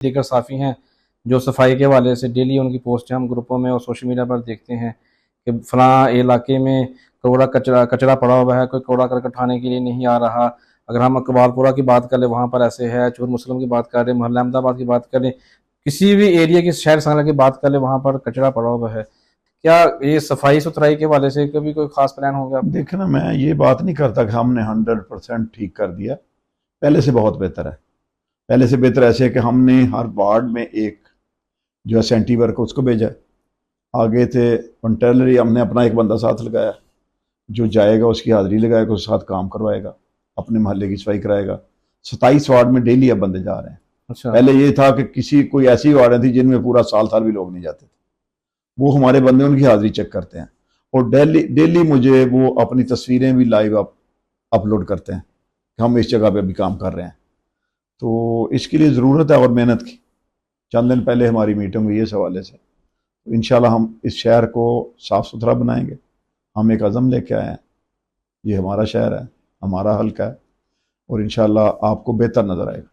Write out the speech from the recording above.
दीगर साफ़ी हैं जो सफाई के हवाले से डेली उनकी पोस्ट हम ग्रुपों में और सोशल मीडिया पर देखते हैं कि फ़लाँ इलाके में कूड़ा कचरा कचरा पड़ा हुआ है, कोई कूड़ा करकट उठाने के लिए नहीं आ रहा। अगर हम कबालपुरा की बात कर लें, वहाँ पर ऐसे है, चूर मुस्लिम की बात कर लें, मोहल्ला अहमदाबाद की बात करें, किसी भी एरिया की शहर सांगला की बात कर लें, वहाँ पर कचरा पड़ा हुआ है। क्या ये सफाई सुथराई के हवाले से कभी कोई खास प्लान होगा आपके? देखो ना, मैं ये बात नहीं करता कि हमने 100% ठीक कर दिया। पहले से बहुत बेहतर है। पहले से बेहतर ऐसे है कि हमने हर वार्ड में एक जो है सेंटी वर्क उसको भेजा है। आगे थे वॉलंटरी, हमने अपना एक बंदा साथ लगाया जो जाएगा, उसकी हाजिरी लगाएगा, उसके साथ काम करवाएगा, अपने मोहल्ले की सफाई कराएगा। 27 वार्ड में डेली अब बंदे जा रहे हैं। अच्छा। पहले ये था कि किसी कोई ऐसी वार्डें थी जिनमें पूरा साल साल भी लोग नहीं जाते थे। वो हमारे बंदे उनकी हाजिरी चेक करते हैं और डेली डेली मुझे वो अपनी तस्वीरें भी लाइव अपलोड करते हैं कि हम इस जगह पे भी काम कर रहे हैं। तो इसके लिए ज़रूरत है और मेहनत की। चंद दिन पहले हमारी मीटिंग हुई है इस हवाले से। तो इंशाल्लाह हम इस शहर को साफ़ सुथरा बनाएंगे। हम एक अज़म लेके आए हैं, ये हमारा शहर है, हमारा हल्का है और इंशाल्लाह आपको बेहतर नज़र आएगा।